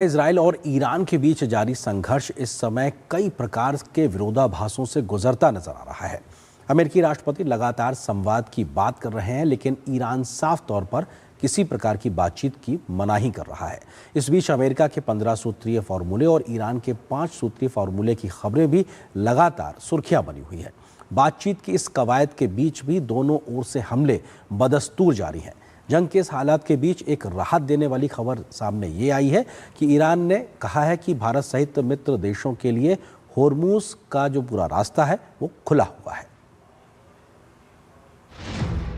Israel और Iran के बीच जारी संघर्ष इस समय कई प्रकार के विरोधाभासों से गुजरता नजर आ रहा है। अमेरिकी राष्ट्रपति लगातार संवाद की बात कर रहे हैं, लेकिन ईरान साफ तौर पर किसी प्रकार की बातचीत की मनाही कर रहा है। इस बीच अमेरिका के 15 सूत्रीय फार्मूले और ईरान के 5 सूत्रीय फार्मूले की खबरें भी लगातार सुर्खियां बनी हुई है। बातचीत की इस कवायद के बीच भी दोनों ओर से हमले बदस्तूर जारी हैं। जंग के इस हालात के बीच एक राहत देने वाली खबर सामने ये आई है कि ईरान ने कहा है कि भारत सहित मित्र देशों के लिए होर्मुज का जो पूरा रास्ता है वो खुला हुआ है।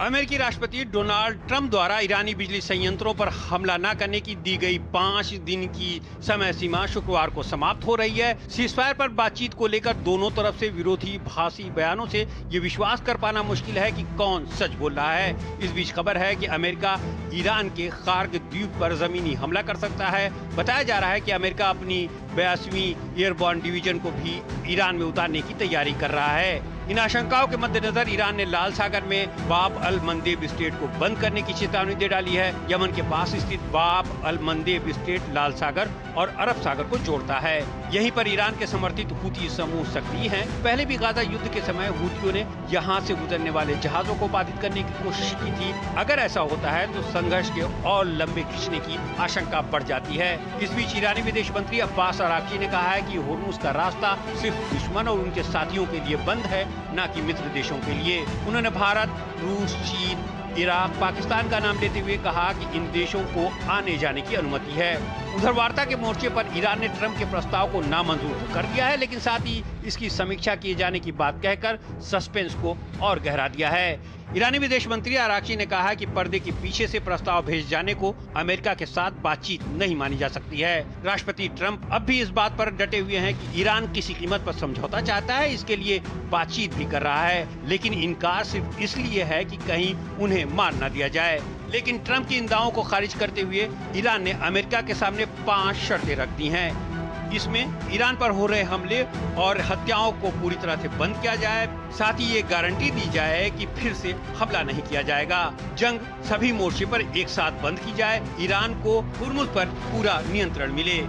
अमेरिकी राष्ट्रपति डोनाल्ड ट्रंप द्वारा ईरानी बिजली संयंत्रों पर हमला न करने की दी गई 5 दिन की समय सीमा शुक्रवार को समाप्त हो रही है। सीजफायर पर बातचीत को लेकर दोनों तरफ से विरोधी भाषी बयानों से ये विश्वास कर पाना मुश्किल है कि कौन सच बोल रहा है। इस बीच खबर है कि अमेरिका ईरान के खार्ग द्वीप पर जमीनी हमला कर सकता है। बताया जा रहा है कि अमेरिका अपनी 82वीं एयरबॉर्न डिवीजन को भी ईरान में उतारने की तैयारी कर रहा है। इन आशंकाओं के मद्देनजर ईरान ने लाल सागर में बाब अल मंदेब स्टेट को बंद करने की चेतावनी दे डाली है। यमन के पास स्थित बाब अल मंदेब स्टेट लाल सागर और अरब सागर को जोड़ता है। यहीं पर ईरान के समर्थित हूती समूह सक्रिय हैं। पहले भी गाजा युद्ध के समय हूतियों ने यहां से गुजरने वाले जहाजों को बाधित करने की कोशिश की थी। अगर ऐसा होता है तो संघर्ष के और लंबे खिंचने की आशंका बढ़ जाती है। इस बीच ईरानी विदेश मंत्री अब्बास अराक्ची ने कहा है कि होर्मुज का रास्ता सिर्फ दुश्मन और उनके साथियों के लिए बंद है, न कि मित्र देशों के लिए। उन्होंने भारत, रूस, चीन, इराक, पाकिस्तान का नाम लेते हुए कहा कि इन देशों को आने जाने की अनुमति है। उधर वार्ता के मोर्चे पर ईरान ने ट्रंप के प्रस्ताव को नामंजूर तो कर दिया है, लेकिन साथ ही इसकी समीक्षा किए जाने की बात कहकर सस्पेंस को और गहरा दिया है। ईरानी विदेश मंत्री अराक्ची ने कहा कि पर्दे के पीछे से प्रस्ताव भेज जाने को अमेरिका के साथ बातचीत नहीं मानी जा सकती है। राष्ट्रपति ट्रंप अब भी इस बात पर डटे हुए हैं कि ईरान किसी कीमत पर समझौता चाहता है, इसके लिए बातचीत भी कर रहा है, लेकिन इनकार सिर्फ इसलिए है कि कहीं उन्हें मार न दिया जाए। लेकिन ट्रंप की इन दावों को खारिज करते हुए ईरान ने अमेरिका के सामने 5 शर्तें रख दी हैं। इसमें ईरान पर हो रहे हमले और हत्याओं को पूरी तरह से बंद किया जाए, साथ ही ये गारंटी दी जाए कि फिर से हमला नहीं किया जाएगा। जंग सभी मोर्चे पर एक साथ बंद की जाए, ईरान को होर्मुज पर पूरा नियंत्रण मिले।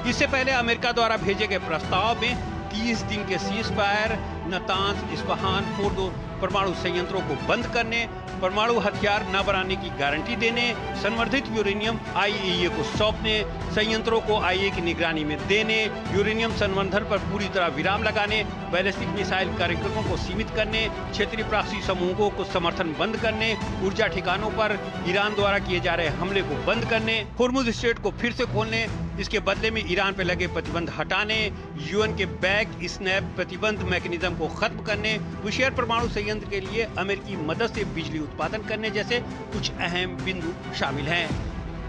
इससे पहले अमेरिका द्वारा भेजे गए प्रस्ताव में 30 दिन के सीजफायर, नातांज, इस्फहान, फोर्दो परमाणु संयंत्रों को बंद करने, परमाणु हथियार न बनाने की गारंटी देने, संवर्धित यूरेनियम आईएईए को सौंपने, संयंत्रों को आईएईए की निगरानी में देने, यूरेनियम संवर्धन पर पूरी तरह विराम लगाने, बैलिस्टिक मिसाइल कार्यक्रमों को सीमित करने, क्षेत्रीय प्रॉक्सी समूहों को समर्थन बंद करने, ऊर्जा ठिकानों पर ईरान द्वारा किए जा रहे हमले को बंद करने, होर्मुज स्ट्रेट को फिर से खोलने, इसके बदले में ईरान पर लगे प्रतिबंध हटाने, यूएन के बैक स्नैप प्रतिबंध मैकेनिज्म को खत्म करने, बुशेहर परमाणु संयंत्र के लिए अमेरिकी मदद से बिजली उत्पादन करने जैसे कुछ अहम बिंदु शामिल हैं।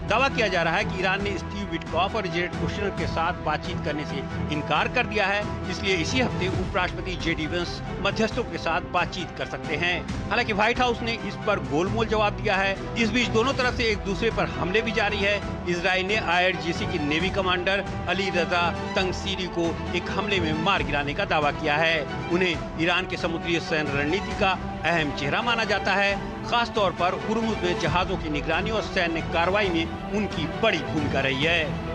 दावा किया जा रहा है कि ईरान ने स्टीव विटकॉफ और जेरेड कुशनर के साथ बातचीत करने से इनकार कर दिया है, इसलिए इसी हफ्ते उपराष्ट्रपति जेडी वेंस मध्यस्थों के साथ बातचीत कर सकते हैं। हालांकि व्हाइट हाउस ने इस पर गोलमोल जवाब दिया है। इस बीच दोनों तरफ से एक दूसरे पर हमले भी जारी है। इजराइल ने आईआरजीसी की नेवी कमांडर अली रजा तंगसीरी को एक हमले में मार गिराने का दावा किया है। उन्हें ईरान के समुद्री सैन्य रणनीति का अहम चेहरा माना जाता है। खास तौर पर होर्मुज में जहाजों की निगरानी और सैन्य कार्रवाई में उनकी बड़ी भूमिका रही है।